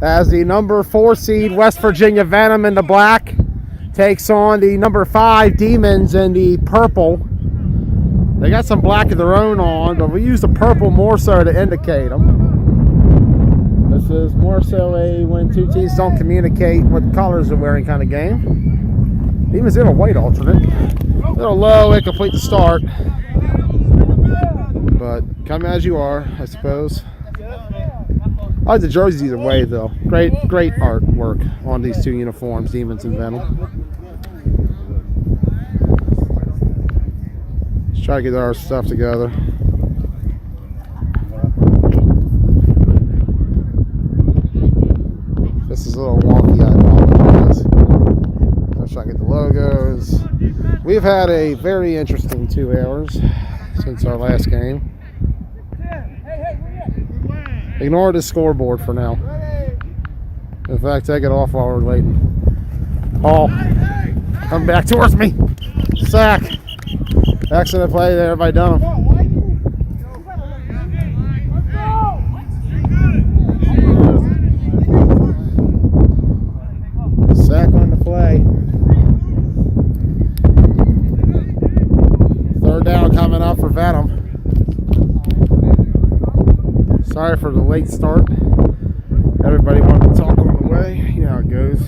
as the number 4 seed West Virginia Venom in the black takes on the number 5 Demons in the purple. They got some black of their own on, but we use the purple more so to indicate them. This is more so a when two teams don't communicate what colors they're wearing kind of game. Demons in a white alternate. A little low, incomplete to start. But come as you are, I suppose. I like the jerseys either way, though. Great artwork on these two uniforms, Demons and Venom. Let's try to get our stuff together. This is a little wonky, I apologize. Let's try to get the logos. We've had a very interesting 2 hours since our last game. Ignore the scoreboard for now. In fact, take it off while we're waiting. Paul, come back towards me. Sack. Excellent play there by Dunham. Sack on the play. 3rd down coming up for Venom. Sorry for the late start. Everybody wanted to talk on the way. You know how it goes.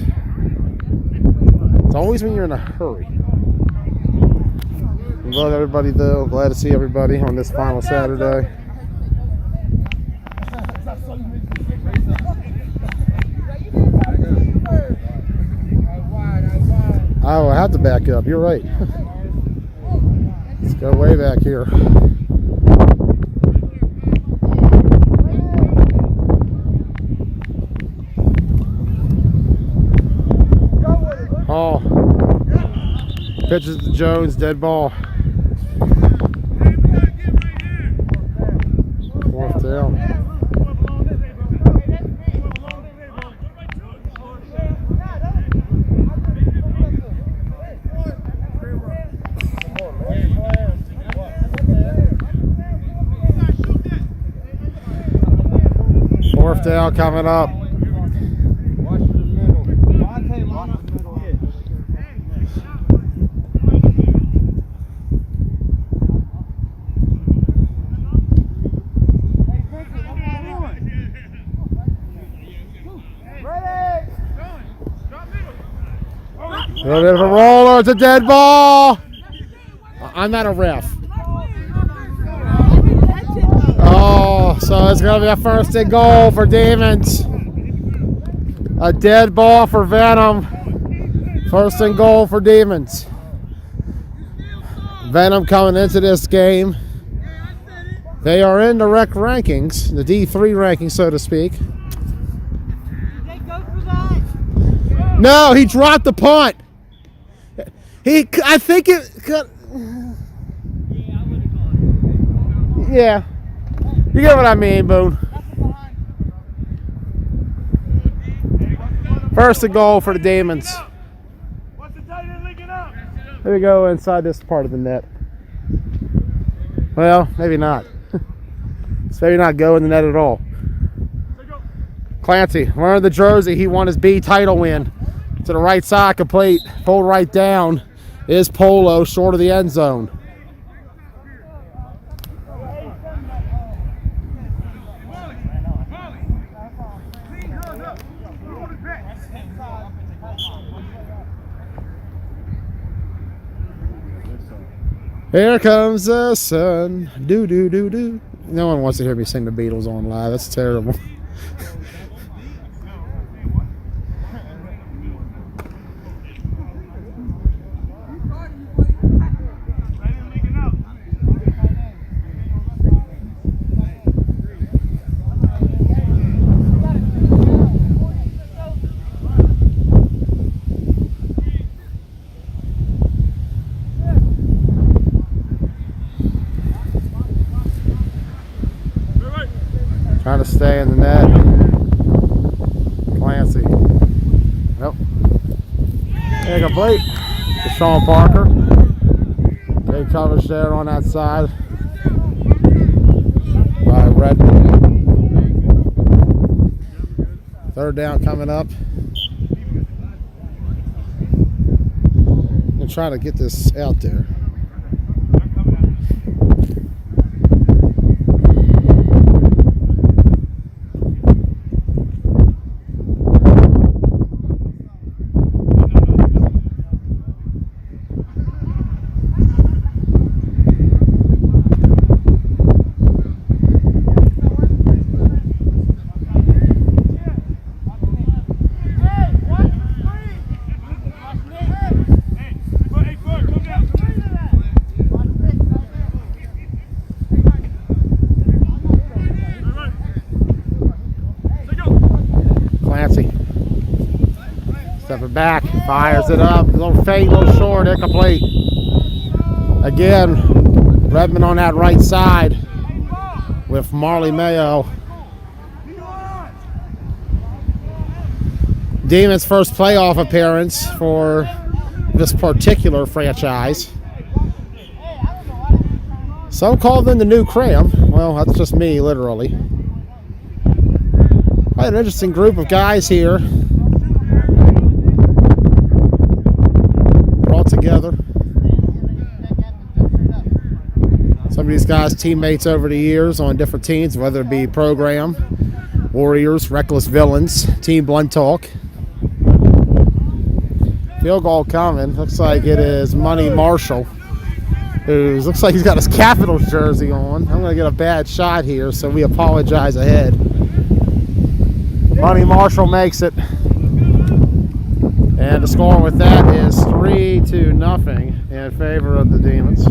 It's always when you're in a hurry. I love everybody though. Glad to see everybody on this final Saturday. I will have to back up. You're right. Let's go way back here. Hall pitches to Jones, dead ball. 4th down. Fourth down coming up. A little bit of a roller, it's a dead ball. I'm not a ref. Oh, so it's going to be a 1st and goal for Demons. A dead ball for Venom. 1st and goal for Demons. Venom coming into this game. They are in the rec rankings, the D3 rankings, so to speak. No, he dropped the punt. I think it cut. Yeah. You get what I mean, Boone. 1st and goal for the Demons. Here we go inside this part of the net. Well, maybe not. It's maybe not go in the net at all. Clancy wearing the jersey. He won his B title win. To the right side, complete. Pulled right down is Polo, short of the end zone. Here comes the sun. Do do do do. No one wants to hear me sing the Beatles on live. That's terrible. Trying to stay in the net. Clancy. Nope. Incomplete. To Sean Parker. Great coverage there on that side by Redmond. Third down coming up. I'm going to try to get this out there. Stepping back, fires it up, a little fade, a little short, incomplete. Again, Redmond on that right side with Marley Mayo. Demon's first playoff appearance for this particular franchise. Some call them the new Cram. Well, that's just me, literally. Quite an interesting group of guys here. Together. Some of these guys teammates over the years on different teams, whether it be Program, Warriors, Reckless Villains, Team Blunt Talk. Field goal coming. Looks like it is Money Marshall, who looks like he's got his Capitals jersey on. I'm going to get a bad shot here, so we apologize ahead. Money Marshall makes it. And the score with that is 3-0 in favor of the Demons.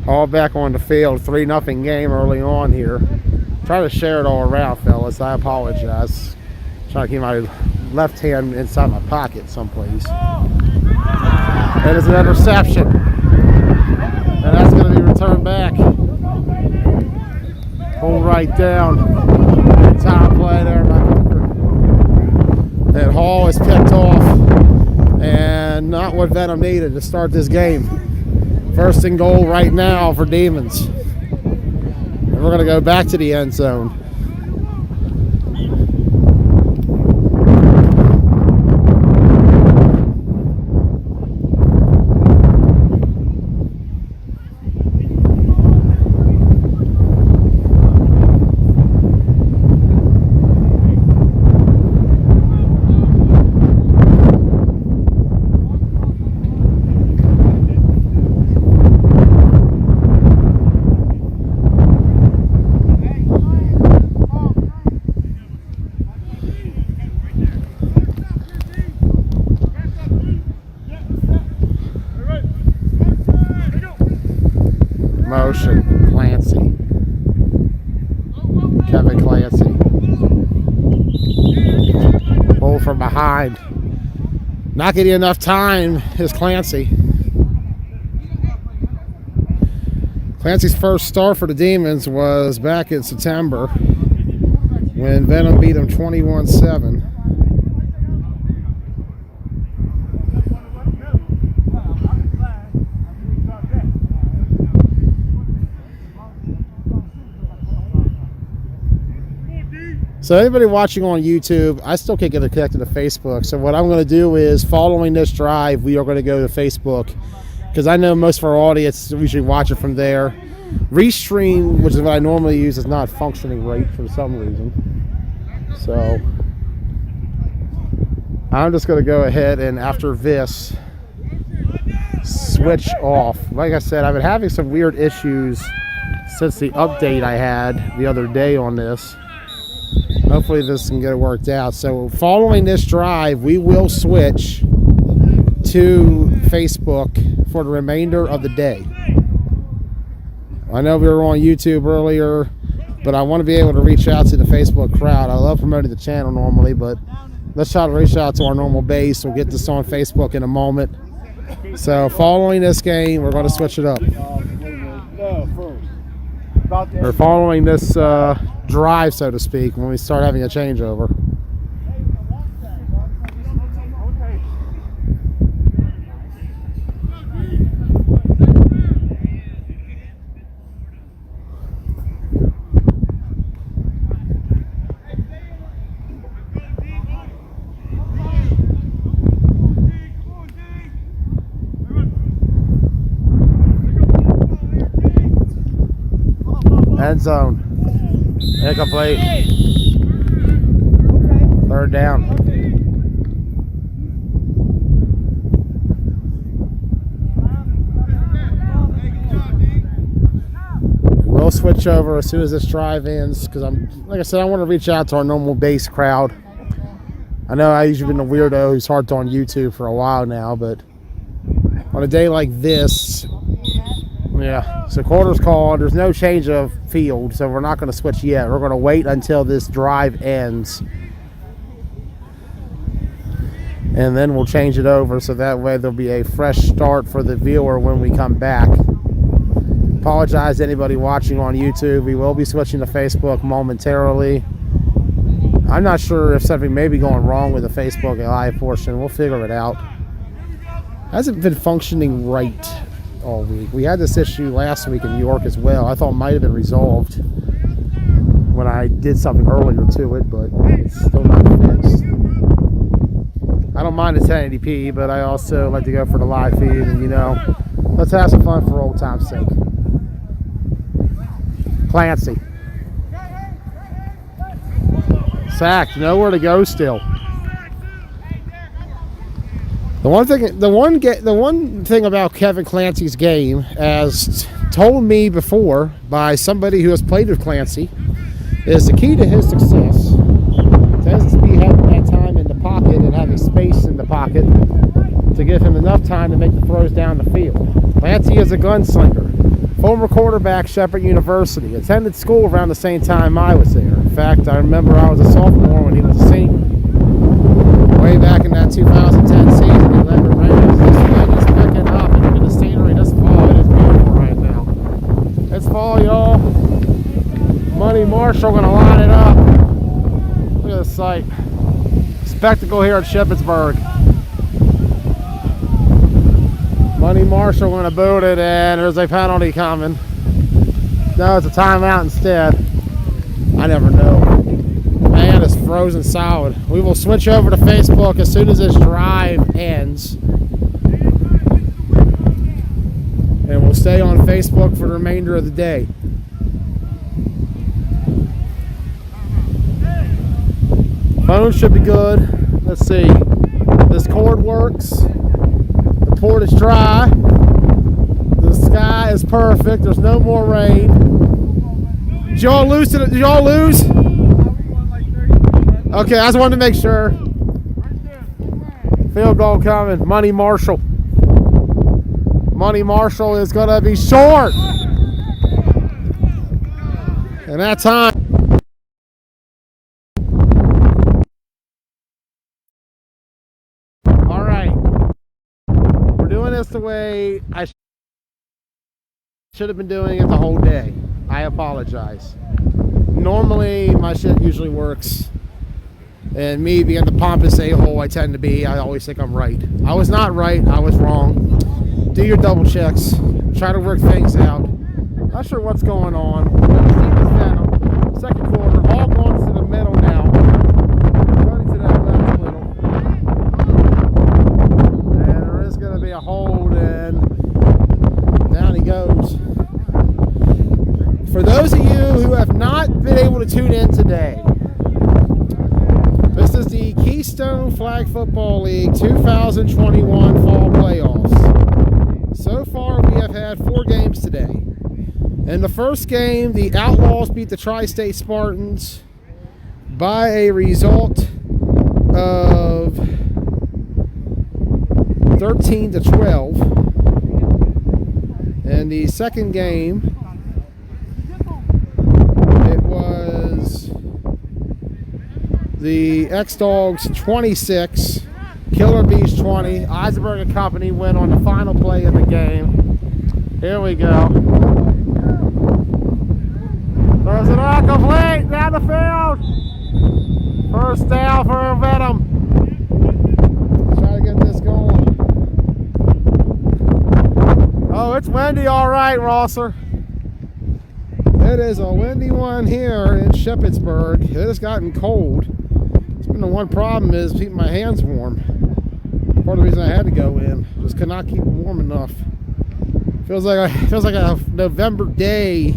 All back on the field, 3-0 game early on here. Try to share it all around, fellas. I apologize. Trying to keep my left hand inside my pocket someplace. That is an interception. And that's going to be returned back. Pull right down. Time play there by Cooper. And Hall is picked off. And not what Venom needed to start this game. First and goal right now for Demons. And we're going to go back to the end zone. Motion, Clancy. Kevin Clancy. Pull from behind. Not getting enough time is Clancy. Clancy's first start for the Demons was back in September when Venom beat him 21-7. So anybody watching on YouTube, I still can't get connected to Facebook. So what I'm going to do is, following this drive, we are going to go to Facebook, because I know most of our audience usually watch it from there. Restream, which is what I normally use, is not functioning right for some reason. So I'm just going to go ahead and, after this, switch off. Like I said, I've been having some weird issues since the update I had the other day on this. Hopefully this can get it worked out. So following this drive, we will switch to Facebook for the remainder of the day. I know we were on YouTube earlier, but I want to be able to reach out to the Facebook crowd. I love promoting the channel normally, but let's try to reach out to our normal base. We'll get this on Facebook in a moment. So following this game, we're going to switch it up. We're following this drive, so to speak, when we start having a changeover. End zone. Incomplete. Third down. We'll switch over as soon as this drive ends because like I said, I want to reach out to our normal base crowd. I know I've usually been a weirdo who's harped on YouTube for a while now, but on a day like this, yeah, so quarter's called. There's no change of field, so we're not going to switch yet. We're going to wait until this drive ends, and then we'll change it over so that way there'll be a fresh start for the viewer when we come back. Apologize to anybody watching on YouTube. We will be switching to Facebook momentarily. I'm not sure if something may be going wrong with the Facebook live portion. We'll figure it out. Hasn't been functioning right all week. We had this issue last week in New York as well. I thought it might have been resolved when I did something earlier to it, but it's still not fixed. I don't mind the 1080p, but I also like to go for the live feed, and you know, let's have some fun for old time's sake. Clancy. Sacked, nowhere to go still. The one thing about Kevin Clancy's game, as told me before by somebody who has played with Clancy, is the key to his success tends to be having that time in the pocket and having space in the pocket to give him enough time to make the throws down the field. Clancy is a gunslinger. Former quarterback, Shepherd University. Attended school around the same time I was there. In fact, I remember I was a sophomore when he was a senior. Way back in that 2010 season, he led the Rams. This wind is picking up, and look at the scenery this fall. It is beautiful right now. It's fall, y'all. Money Marshall gonna line it up. Look at this sight. Spectacle here at Shippensburg. Money Marshall gonna boot it, and there's a penalty coming. No, it's a timeout instead. I never know. Man, it's frozen solid. We will switch over to Facebook as soon as this drive ends. And we'll stay on Facebook for the remainder of the day. Phone should be good. Let's see. This cord works. The port is dry. The sky is perfect. There's no more rain. Did y'all lose? Did y'all lose? Okay, I just wanted to make sure. Field goal coming. Money Marshall. Money Marshall is going to be short. And that time. All right. We're doing this the way I should have been doing it the whole day. I apologize. Normally, my shit usually works. And me being the pompous a-hole I tend to be, I always think I'm right. I was not right. I was wrong. Do your double checks. Try to work things out. Not sure what's going on. Venom. Second quarter. All going to the middle now. Running to that left middle. And there is going to be a hold, and down he goes. For those of you who have not been able to tune in today, this is the Keystone Flag Football League 2021 Fall Playoffs. So far, we have had 4 games today. In the first game, the Outlaws beat the Tri-State Spartans by a result of 13-12. In the second game, it was the X-Dogs 26, Killer Bees 20. Eisenberg and Company win on the final play of the game. Here we go. There's an incomplete down the field. First down for Venom. Try to get this going. Oh, it's windy, all right, Rosser. It is a windy one here in Shippensburg. It has gotten cold. It's been the one problem is keeping my hands warm. Part of the reason I had to go in. Just could not keep them warm enough. Feels like a November day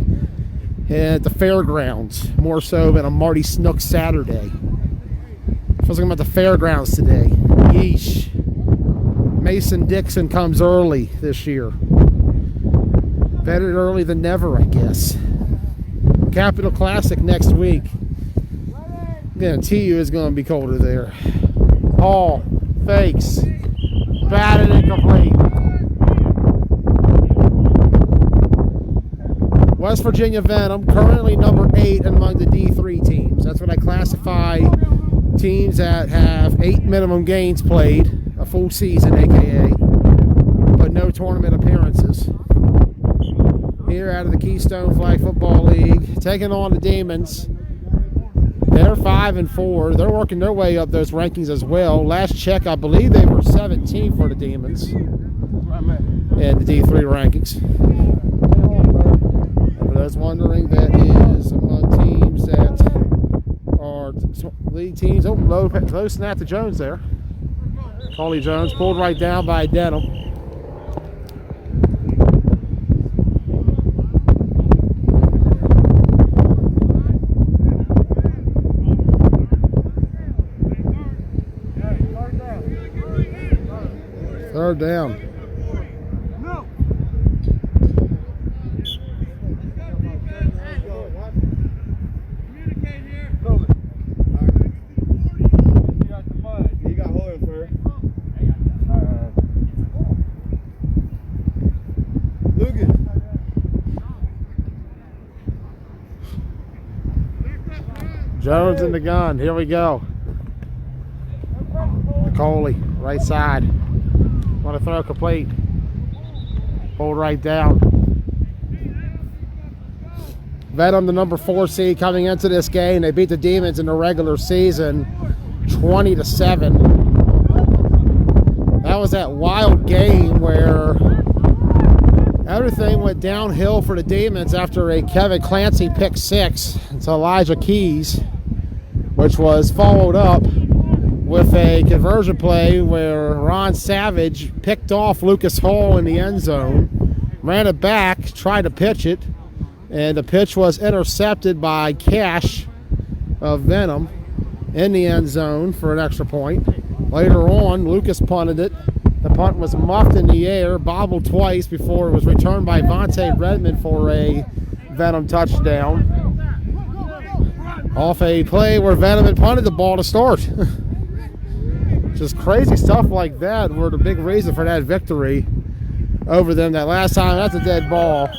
at the fairgrounds, more so than a Marty Snook Saturday. Feels like I'm at the fairgrounds today. Yeesh. Mason Dixon comes early this year. Better early than never, I guess. Capital Classic next week. I guarantee you it's going to be colder there. Hall, fakes, batted incomplete. West Virginia Venom, currently number 8 among the D3 teams. That's what I classify teams that have 8 minimum games played, a full season, aka, but no tournament appearances. Here out of the Keystone Flag Football League, taking on the Demons. They're 5-4. They're working their way up those rankings as well. Last check, I believe they were 17 for the Demons in the D3 rankings. For those wondering, that is among teams that are league teams. Oh, low snap to Jones there. Coley Jones pulled right down by Denham. Third down. Jones in the gun. Here we go. Coley, right side. Want to throw complete. Hold right down. Venom, the number 4 seed, coming into this game. They beat the Demons in the regular season 20-7. That was that wild game where everything went downhill for the Demons after a Kevin Clancy pick 6 to Elijah Keys, which was followed up with a conversion play where Ron Savage picked off Lucas Hall in the end zone, ran it back, tried to pitch it, and the pitch was intercepted by Cash of Venom in the end zone for an extra point. Later on, Lucas punted it. The punt was muffed in the air, bobbled twice before it was returned by Vontae Redmond for a Venom touchdown. Off a play where Venom had punted the ball to start. Just crazy stuff like that were the big reason for that victory over them that last time. That's a dead ball.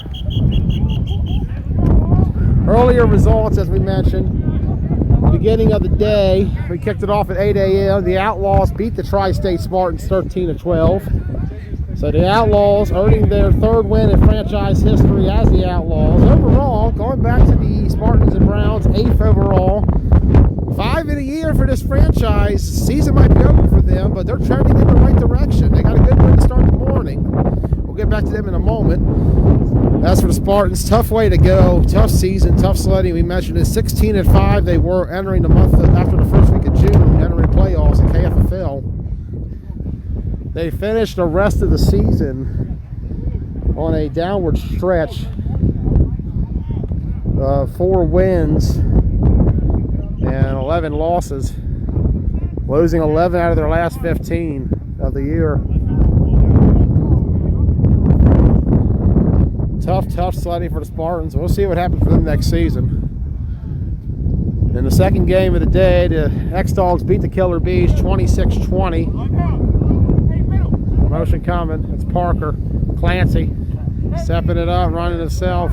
Earlier results, as we mentioned, beginning of the day, we kicked it off at 8 a.m. The Outlaws beat the Tri-State Spartans 13-12. So the Outlaws earning their 3rd win in franchise history as the Outlaws. Overall, going back to the Spartans and Browns, 8th overall. 5 in a year for this franchise. The season might be over for them, but they're trending in the right direction. They got a good way to start the morning. We'll get back to them in a moment. As for the Spartans, tough way to go. Tough season, tough sledding. We mentioned it. 16-5. They were entering the month after the first week of June, entering playoffs in KFFL. They finished the rest of the season on a downward stretch. 4 wins and 11 losses, losing 11 out of their last 15 of the year. Tough sledding for the Spartans. We'll see what happens for them next season. In the second game of the day, the X-Dogs beat the Killer Bees 26-20. Motion coming. It's Parker. Clancy stepping it up, running himself.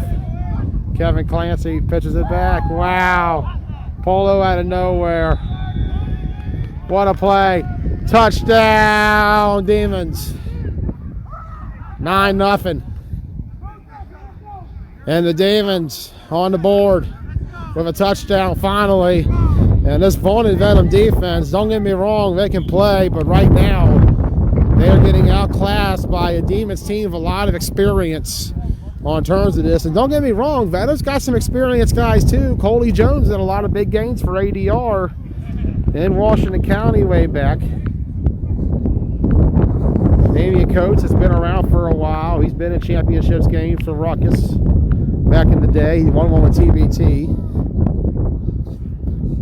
Kevin Clancy pitches it back. Wow. Polo out of nowhere. What a play. Touchdown, Demons. 9-0. And the Demons on the board with a touchdown finally. And this vaunted Venom defense, don't get me wrong, they can play, but right now they're getting outclassed by a Demons team with a lot of experience on terms of this. And don't get me wrong, Venom's got some experienced guys too. Coley Jones did a lot of big games for ADR in Washington County way back. Damian Coates has been around for a while. He's been in championships games for Ruckus back in the day. He won one with TBT.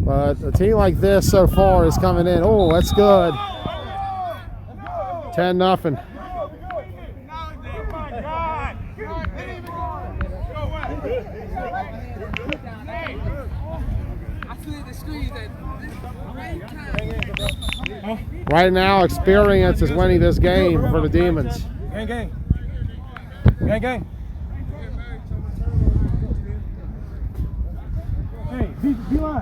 But a team like this so far is coming in. Oh, that's good. 10-0. Right now, experience is winning this game for the Demons. Gang.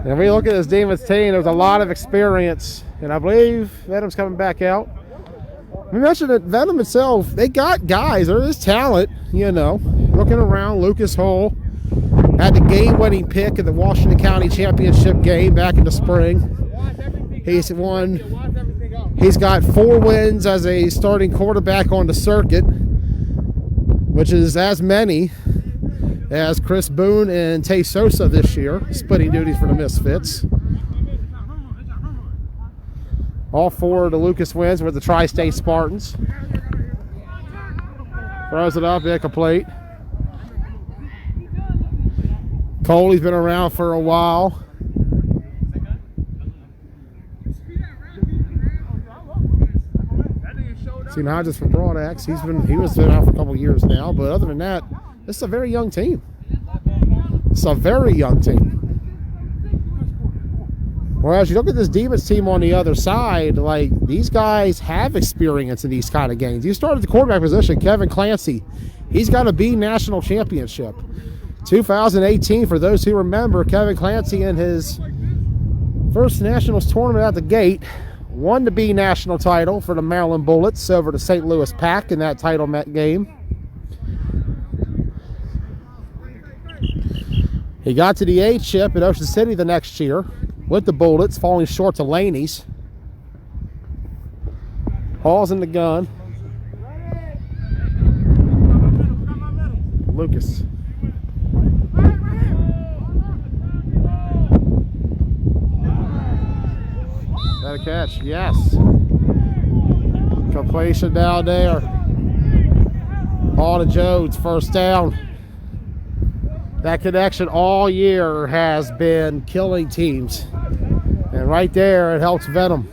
And we look at this Demons team, there's a lot of experience, and I believe Venom's coming back out. We mentioned that Venom itself, they got guys, there is talent, you know. Looking around, Lucas Hull had the game-winning pick in the Washington County Championship game back in the spring. He's got 4 wins as a starting quarterback on the circuit, which is as many as Chris Boone and Tay Sosa this year, splitting duties for the Misfits. All 4 of the Lucas wins with the Tri-State Spartans. Throws it up, incomplete. Coley's been around for a while. See, not just for Broadax, he was been out for a couple years now, but other than that, this is a very young team. It's a very young team. Whereas you look at this Demons team on the other side, like, these guys have experience in these kind of games. You start at the quarterback position, Kevin Clancy. He's got a B national championship. 2018, for those who remember, Kevin Clancy in his first Nationals tournament out the gate won the B national title for the Maryland Bullets over the St. Louis Pack in that title game. He got to the A chip at Ocean City the next year with the Bullets, falling short to Laney's. Hall's in the gun. Lucas. Got a catch, yes. Completion down there. All to Jones, first down. That connection all year has been killing teams. And right there, it helps Venom.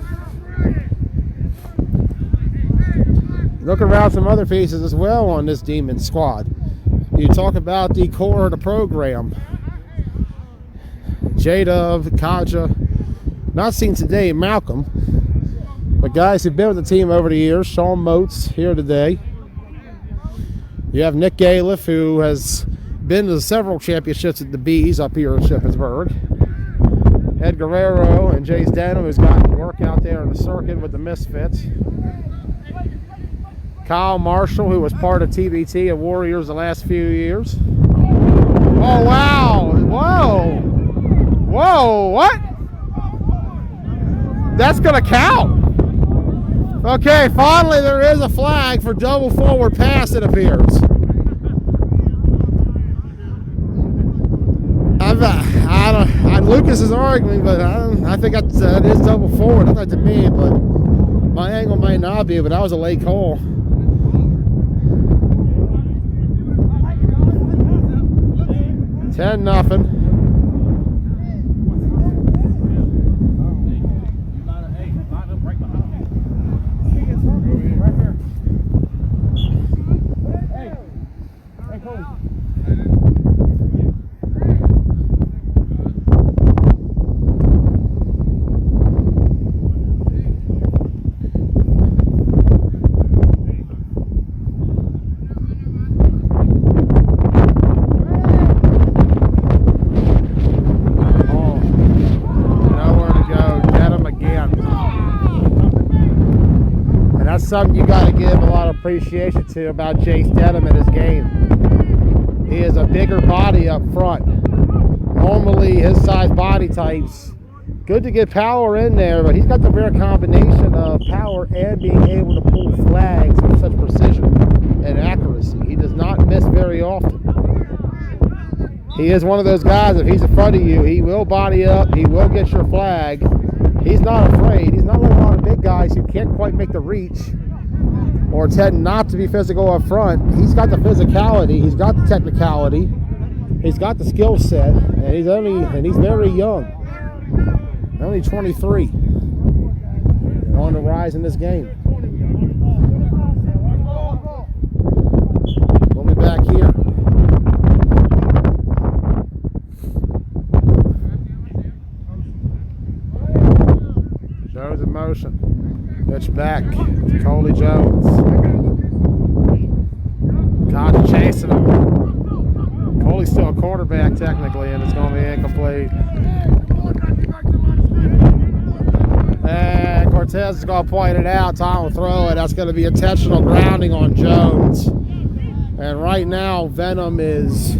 Look around some other pieces as well on this Demon squad. You talk about the core of the program. J-Dub, Kaja, not seen today, Malcolm. But guys who've been with the team over the years, Sean Moats here today. You have Nick Galiff, who has been to several championships at the Bees up here in Shippensburg. Ed Guerrero and Jace Denham, who's gotten work out there in the circuit with the Misfits. Kyle Marshall, who was part of TBT and Warriors the last few years. Oh, wow. Whoa. Whoa, what? That's going to count. Okay, finally there is a flag for double forward pass, it appears. Lucas is arguing, but I think that is double forward. Not that to me, but my angle might not be, but that was a late call. Ten nothing. something you got to give a lot of appreciation to about Jace Dedham in his game. He is a bigger body up front. Normally, his size body types, good to get power in there, but he's got the rare combination of power and being able to pull flags with such precision and accuracy. He does not miss very often. He is one of those guys, if he's in front of you, he will body up, he will get your flag. He's not afraid. He's not like a lot of big guys who can't quite make the reach or tend not to be physical up front. He's got the physicality, he's got the technicality, he's got the skill set, and he's very young. Only 23. On the rise in this game. We'll be back here. Jones in motion. Pitch back to Coley Jones. Concha chasing him. Coley's still a quarterback technically, and it's going to be incomplete. And Cortez is going to point it out. Tom will throw it. That's going to be intentional grounding on Jones. And right now, Venom is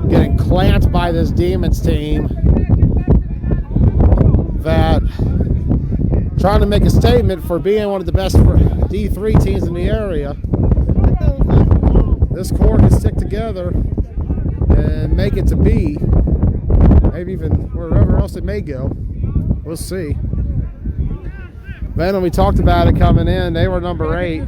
getting clamped by this Demons team that trying to make a statement for being one of the best D3 teams in the area. This core can stick together and make it to B, maybe even wherever else it may go. We'll see. Venom, we talked about it coming in. They were number 8.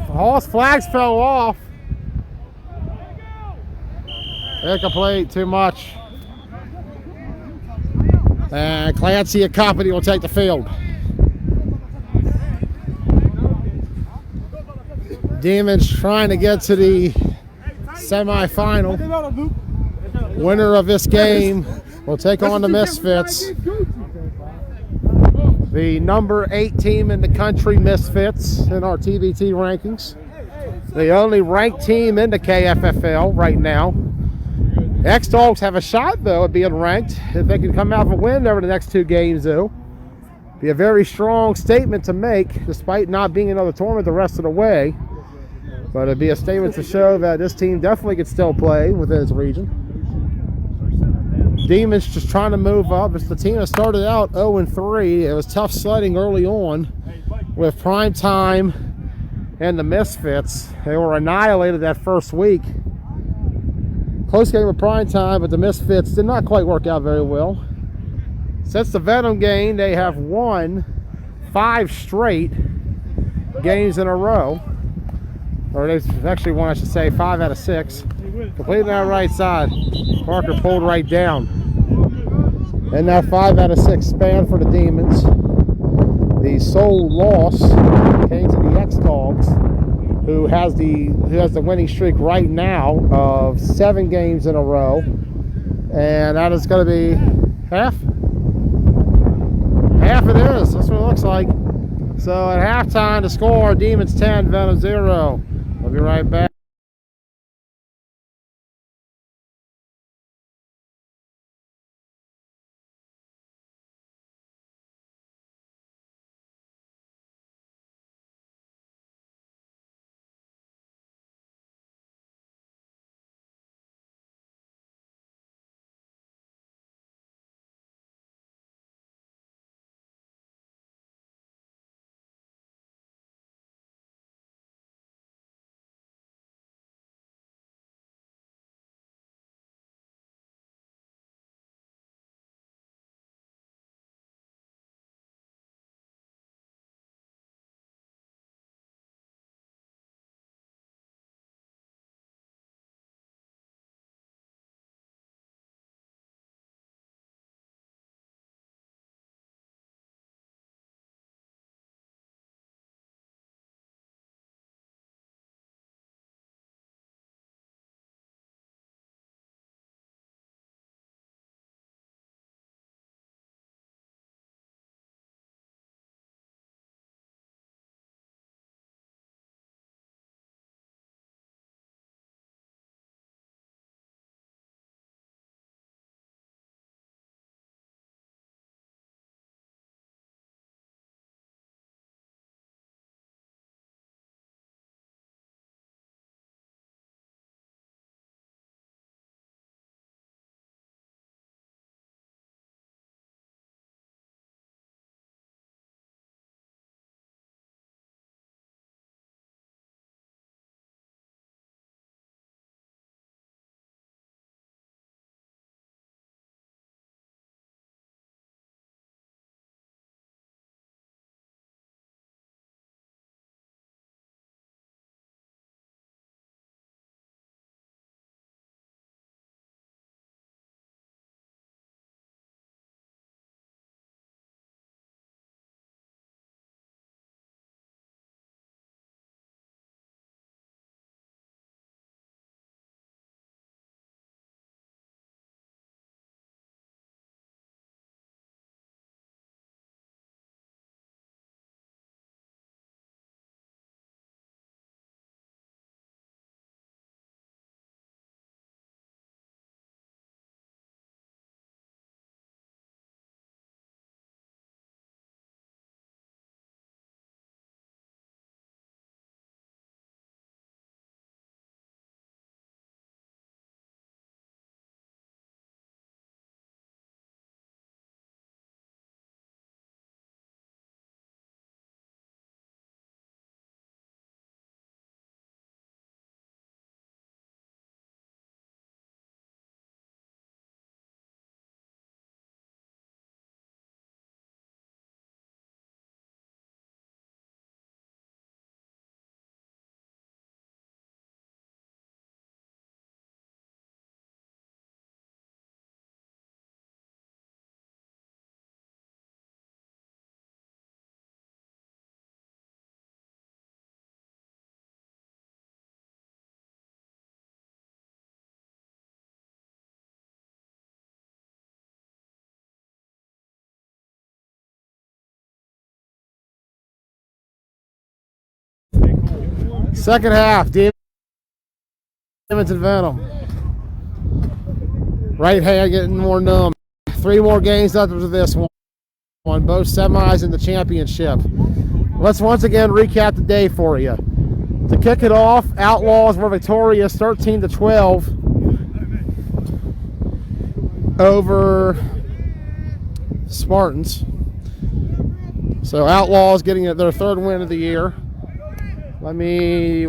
All flags fell off. Incomplete, too much. And Clancy and company will take the field. Demons trying to get to the semifinal. Winner of this game will take on the Misfits. The number 8 team in the country, Misfits, in our TBT rankings. The only ranked team in the KFFL right now. X-Dogs have a shot, though, at being ranked. If they can come out with a win over the next 2 games, though, be a very strong statement to make, despite not being another tournament the rest of the way. But it'd be a statement to show that this team definitely could still play within its region. Demons just trying to move up. It's the team that started out 0-3. It was tough sledding early on with Prime Time and the Misfits. They were annihilated that first week. Close game with Prime Time, but the Misfits did not quite work out very well. Since the Venom game, they have won 5 straight games in a row. Or they've actually won, I should say, 5 out of 6. Completely on the right side. Parker pulled right down. And that 5 out of 6 span for the Demons. The sole loss came to the X-Dogs, who has the winning streak right now of 7 games in a row. And that is going to be half. Half it is. That's what it looks like. So at halftime, the score, Demons 10, Venom 0. We'll be right back. Second half, Demons and Venom. Right hand getting more numb. 3 more games after this one. Both semis in the championship. Let's once again recap the day for you. To kick it off, Outlaws were victorious 13-12 over Spartans. So Outlaws getting their 3rd win of the year. Let me...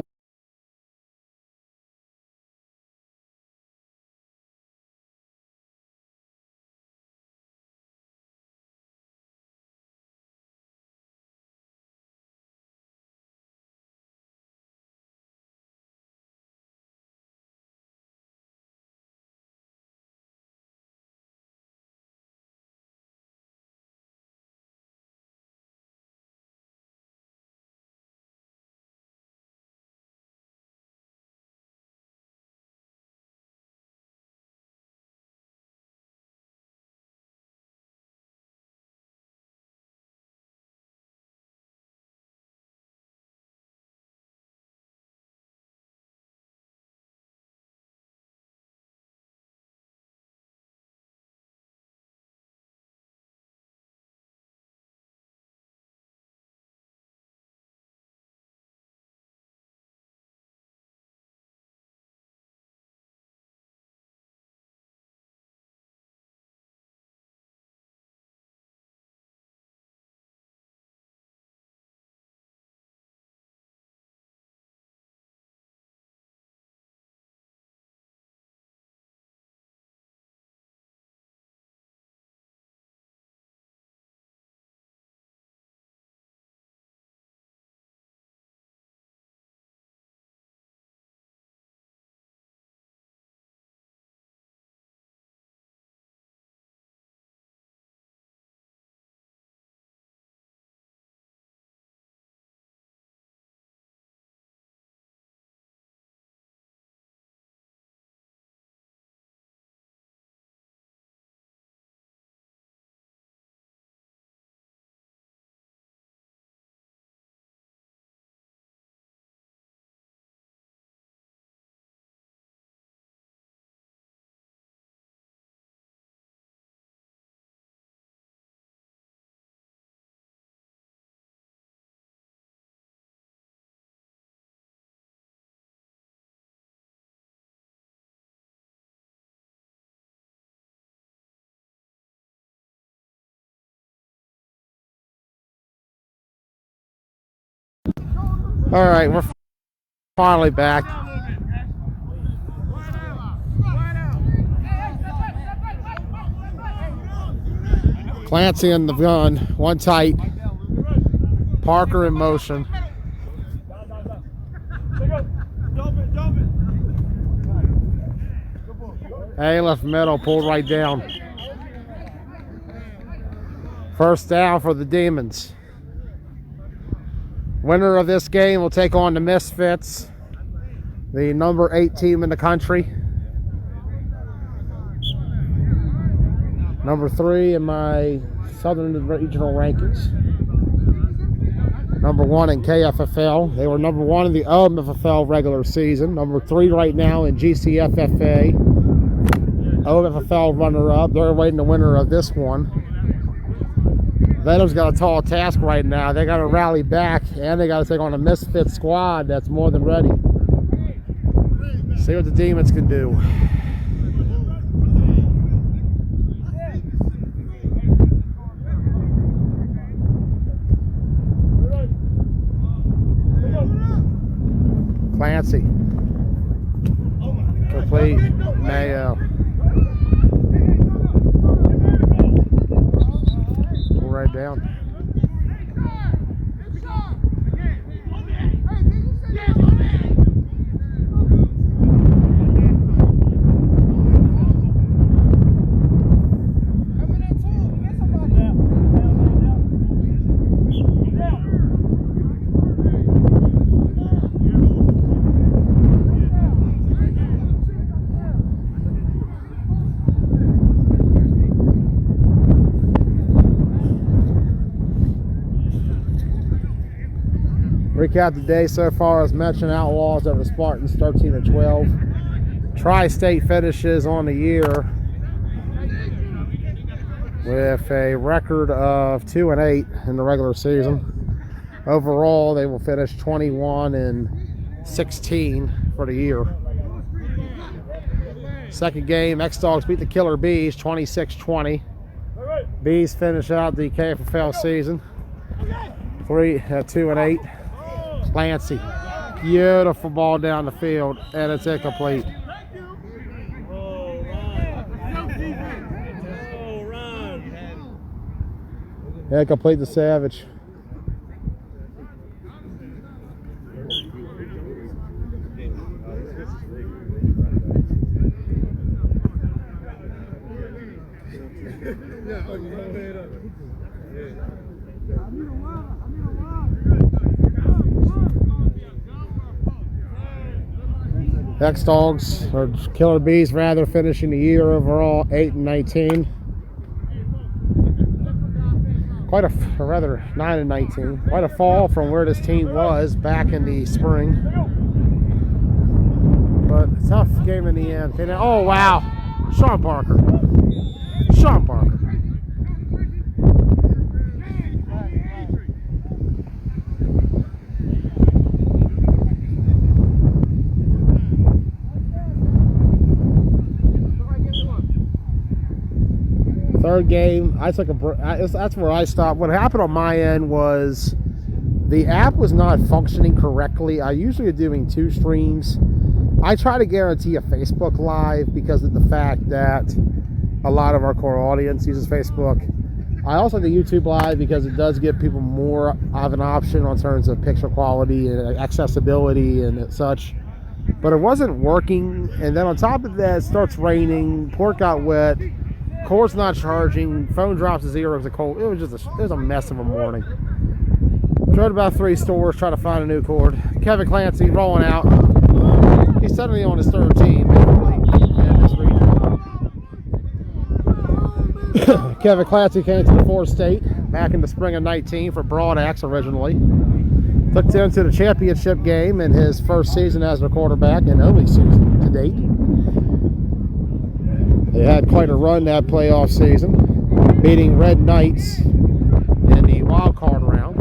All right, we're finally back. Clancy in the gun, one tight. Parker in motion. Hey, left middle, pulled right down. First down for the Demons. Winner of this game will take on the Misfits, the number 8 team in the country. Number 3 in my Southern Regional rankings. Number 1 in KFFL. They were number 1 in the OMFFL regular season. Number 3 right now in GCFFA. OMFFL runner-up. They're waiting the winner of this one. Venom's got a tall task right now. They got to rally back, and they got to take on a Misfit squad that's more than ready. See what the Demons can do. Clancy. Complete. Mayo. Pull right down. recap the day so far. As mentioned, Outlaws over Spartans 13-12. Tri-State finishes on the year with a record of 2-8 in the regular season. Overall, they will finish 21-16 for the year. Second game, X-Dogs beat the Killer Bees 26-20. Bees finish out the KFFL season 2-8. Clancy, beautiful ball down the field, and it's incomplete. Incomplete to Savage. X-Dogs, or Killer Bees rather, finishing the year overall 8-19. Quite a, or rather 9-19. Quite a fall from where this team was back in the spring. But a tough game in the end. Oh wow, Sean Parker. Sean Parker. Third game, I took a break. That's where I stopped. What happened on my end was the app was not functioning correctly. I usually are doing 2 streams. I try to guarantee a Facebook Live because of the fact that a lot of our core audience uses Facebook. I also do YouTube Live because it does give people more of an option on terms of picture quality and accessibility and such. But it wasn't working, and then on top of that, it starts raining, port got wet, cord's not charging, phone drops to 0 because of cold. It was a mess of a morning. Drove about 3 stores, trying to find a new cord. Kevin Clancy rolling out. He's suddenly on his 3rd team. Kevin Clancy came to the 4th state back in the spring of 19 for Broad Axe originally. Took them to the championship game in his first season as their quarterback and only season to date. They had quite a run that playoff season, beating Red Knights in the wild card round.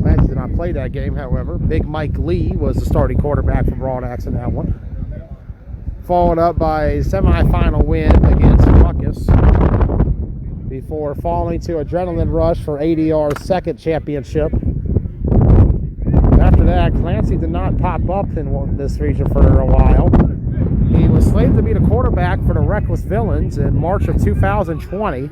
Clancy did not play that game, however. Big Mike Lee was the starting quarterback for Broad Axe in that one. Followed up by a semifinal win against Ruckus before falling to Adrenaline Rush for ADR's 2nd championship. After that, Clancy did not pop up in this region for a while. He was slated to be the quarterback for the Reckless Villains in March of 2020.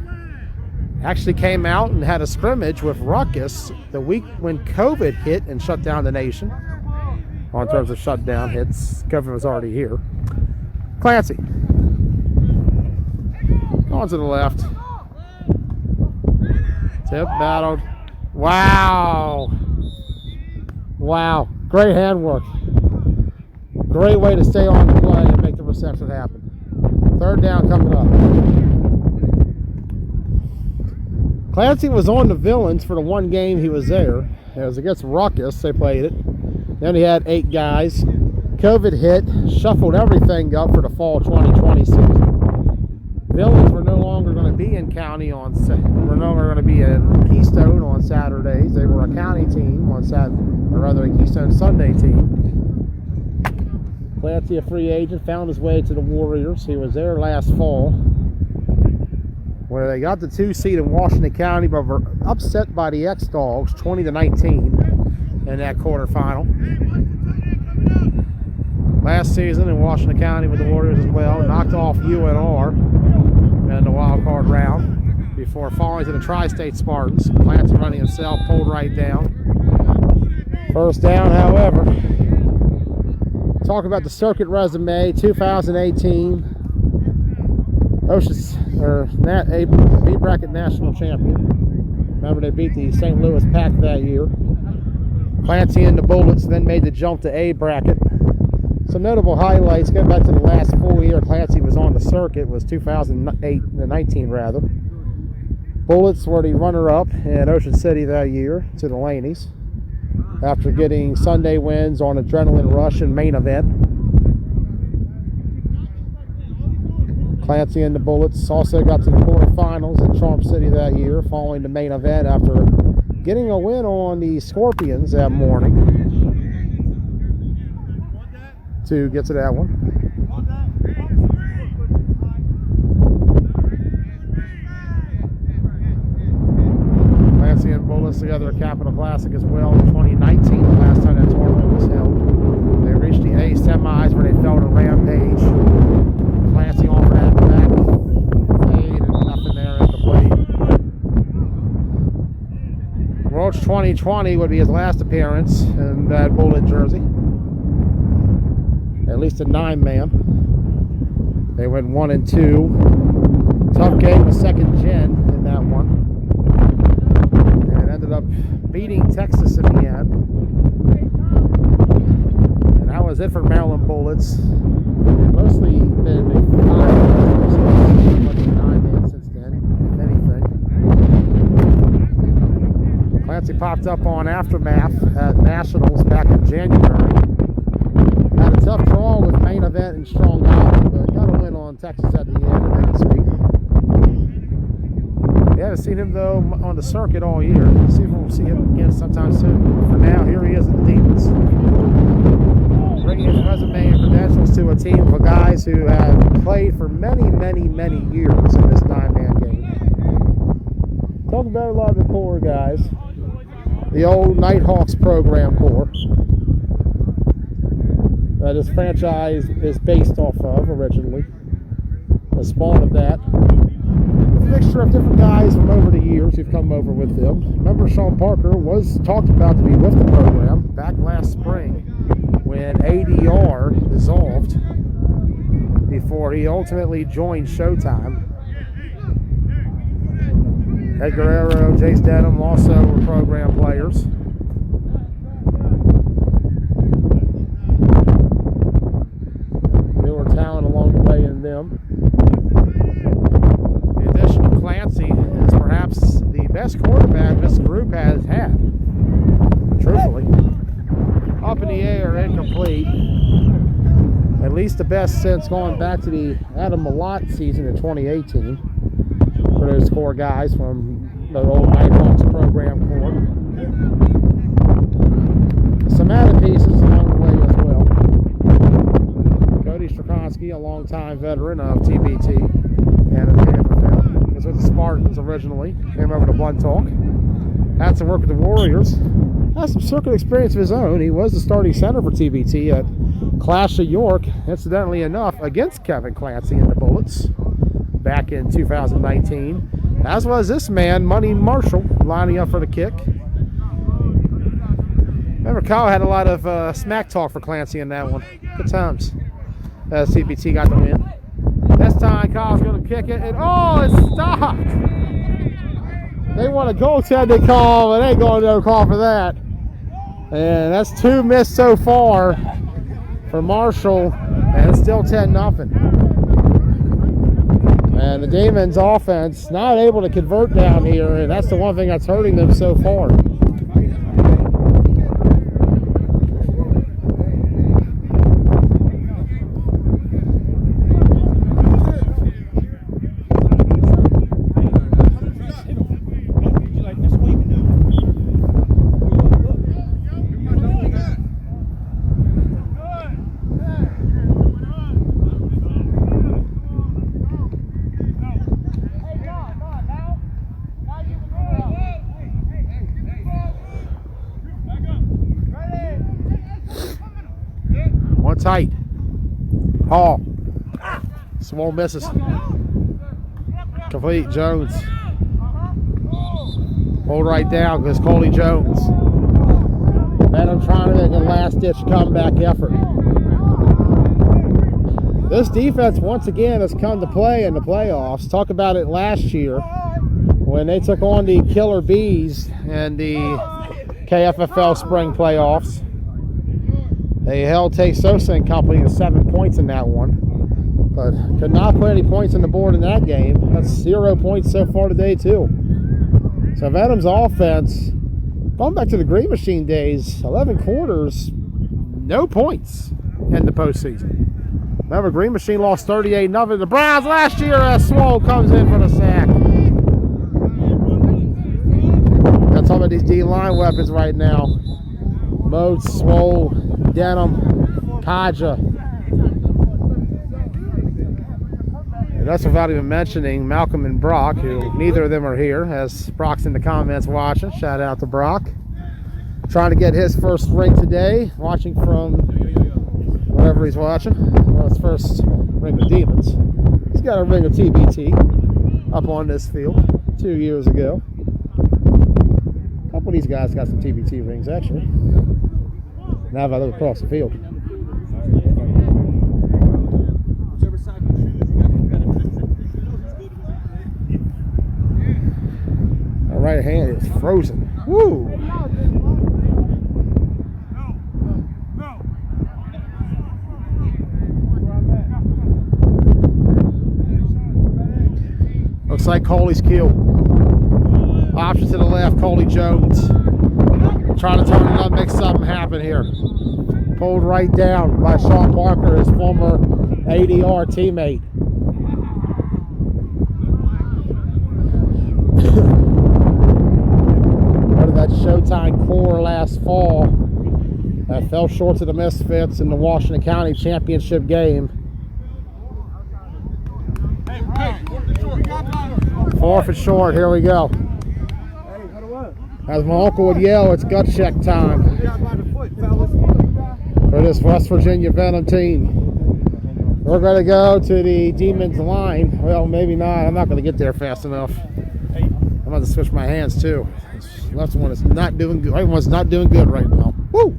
Actually came out and had a scrimmage with Ruckus the week when COVID hit and shut down the nation. On terms of shutdown hits, COVID was already here. Clancy. On to the left. Tip battled. Wow. Wow. Great handwork. Great way to stay on the play and make the reception happen. 3rd down coming up. Clancy was on the Villains for the 1 game he was there. It was against Ruckus, they played it. Then he had 8 guys. COVID hit, shuffled everything up for the fall 2020 season. Villains were no longer going to be in county on, were no longer going to be in Keystone on Saturdays. They were a county team on Saturday, or rather a Keystone Sunday team. Clancy, a free agent, found his way to the Warriors. He was there last fall, where they got the 2 seed in Washington County, but were upset by the X-Dogs 20-19 in that quarterfinal. Last season in Washington County with the Warriors as well, knocked off UNR in the wild card round before falling to the Tri-State Spartans. Clancy running himself, pulled right down. 1st down, however. Talk about the circuit resume, 2018 Oceans, or B bracket national champion. Remember, they beat the St. Louis Pack that year. Clancy and the Bullets then made the jump to A bracket. Some notable highlights, going back to the last full year Clancy was on the circuit, was 2019 rather. Bullets were the runner-up in Ocean City that year to the Laneys. after getting Sunday wins on Adrenaline Rush and Main Event. Clancy and the Bullets also got to the quarterfinals in Charm City that year, following the Main Event after getting a win on the Scorpions that morning to get to that one. Clancy and Bullets together at Capital Classic as well in 2019, the last time that tournament was held. They reached the A semis where they fell to Rampage. Clancy offered that back, fade, and nothing there at the plate. Roach 2020 would be his last appearance in that Bullet jersey. At least a 9-man. They went 1-2. Tough game with second gen in that one. Ended up beating Texas in the end. And that was it for Maryland Bullets. Mostly been a 9-man since then, if anything. Clancy popped up on Aftermath at Nationals back in January. Had a tough draw with Main Event and Strong Island, but got a win on Texas at the end of that streak. We haven't seen him though on the circuit all year. See if we'll see him again sometime soon. For now, here he is at the Demons. Bringing his resume and credentials to a team of guys who have played for many, many, many years in this 9-man game. Talk about a lot of the core guys. The old Nighthawks program core that this franchise is based off of originally. The spawn of that. A mixture of different guys from over the years who've come over with them. Remember, Sean Parker was talked about to be with the program back last spring when ADR dissolved before he ultimately joined Showtime. Ed Guerrero, Jace Denham also were program players. Newer talent along the way in them. Clancy is perhaps the best quarterback this group has had. Truthfully. Up in the air, incomplete. At least the best since going back to the Adam Malott season in 2018. For those core guys from the old Nighthawks program core. Some added pieces along the way as well. Cody Strakonsky, a longtime veteran of TBT and of the KFFL. Was with the Spartans originally, came over to Blunt Talk, had some work with the Warriors, has some circuit experience of his own. He was the starting center for TBT at Clash of York, incidentally enough, against Kevin Clancy and the Bullets back in 2019, as was this man, Money Marshall, lining up for the kick. Remember, Kyle had a lot of smack talk for Clancy in that one. Good times as TBT got the win. This time, Kyle's going to kick it, and oh, it stopped! They want a goaltending call, but they ain't going to no call for that. And that's 2 missed so far for Marshall, and it's still 10-0. And the Demons offense not able to convert down here, and that's the one thing that's hurting them so far. Tight. Hall. Small misses. Complete. Jones. Hold right down because Coley Jones. Venom trying to make a last-ditch comeback effort. This defense once again has come to play in the playoffs. Talk about it last year when they took on the Killer Bees in the KFFL spring playoffs. They held Tay Sosa and company to 7 points in that one, but could not put any points on the board in that game. That's 0 points so far today, too. So Venom's offense Going back to the Green Machine days, 11 quarters, no points in the postseason. Remember, Green Machine lost 38-0. The Browns last year, Swole comes in for the sack. That's all about these D-line weapons right now. Moats, Swole, Venom, Kaja. And that's without even mentioning Malcolm and Brock, who neither of them are here, as Brock's in the comments watching. Shout out to Brock. Trying to get his first ring today, watching from whatever he's watching. Well, his first ring of Demons. He's got a ring of TBT up on this field 2 years ago. A couple of these guys got some TBT rings, actually. Now if I look across the field. My right hand is frozen. Woo! Looks like Coley's killed. Option to the left, Coley Jones. Trying to turn it up, make something happen here. Pulled right down by Sean Parker, his former ADR teammate. Part of that Showtime core last fall that fell short to the Misfits in the Washington County Championship game. 4th and short, here we go. As my uncle would yell, it's gut check time for this West Virginia Venom team. We're going to go to the Demons line. Well, maybe not. I'm not going to get there fast enough. I'm going to switch my hands too. This left one is not doing good. Right one's not doing good right now. Woo!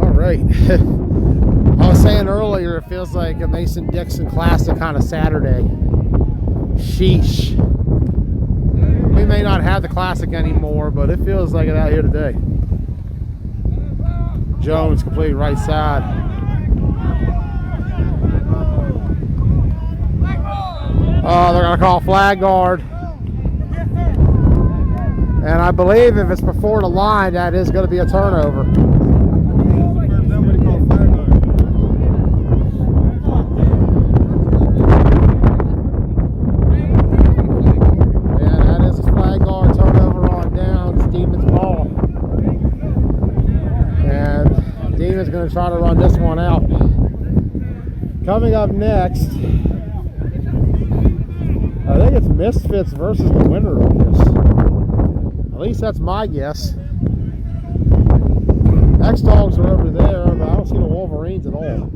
All right. I was saying earlier, it feels like a Mason-Dixon Classic kind of Saturday. Sheesh. We may not have the Classic anymore, but it feels like it out here today. Jones complete right side. Oh, they're going to call flag guard. And I believe if it's before the line, that is going to be a turnover. Is going to try to run this one out. Coming up next, I think it's Misfits versus the winner of this. At least that's my guess. X-Dogs are over there, but I don't see the Wolverines at all.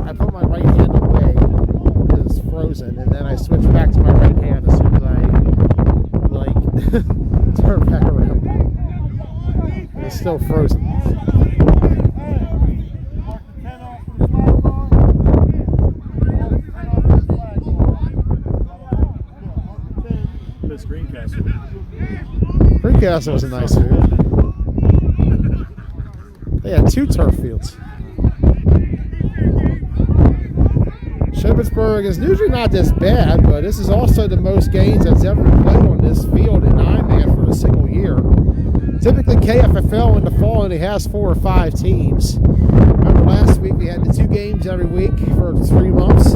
I put my right hand away because it's frozen, and then I switch back to my right hand as soon as I turn back around. And it's still frozen. This Greencastle. Greencastle was a nice field. They had 2 turf fields. Shippensburg is usually not this bad, but this is also the most games that's ever played on this field in 9-man for a single year. Typically, KFFL in the fall only has 4 or 5 teams. Remember last week we had the 2 games every week for 3 months.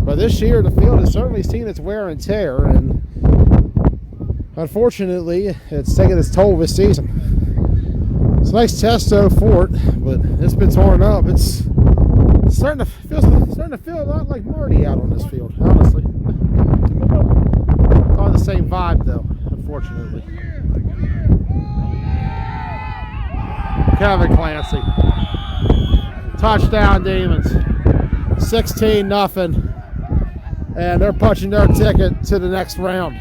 But this year the field has certainly seen its wear and tear, and unfortunately it's taken its toll this season. It's a nice test though for it, but it's been torn up. It's starting to feel a lot like Marty out on this field, honestly. On the same vibe though, unfortunately. Kevin Clancy. Touchdown Demons. 16-0. And they're punching their ticket to the next round.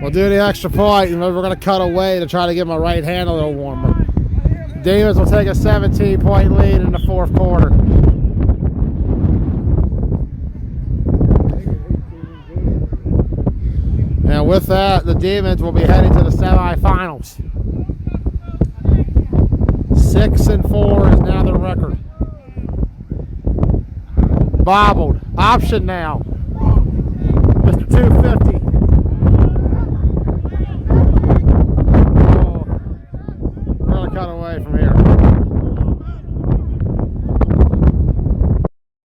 We'll do the extra point, and we're going to cut away to try to get my right hand a little warmer. Demons will take a 17-point lead in the fourth quarter. And with that, the Demons will be heading to the semifinals. 6-4 is now the record. Bobbled. Option now. Mr. 250.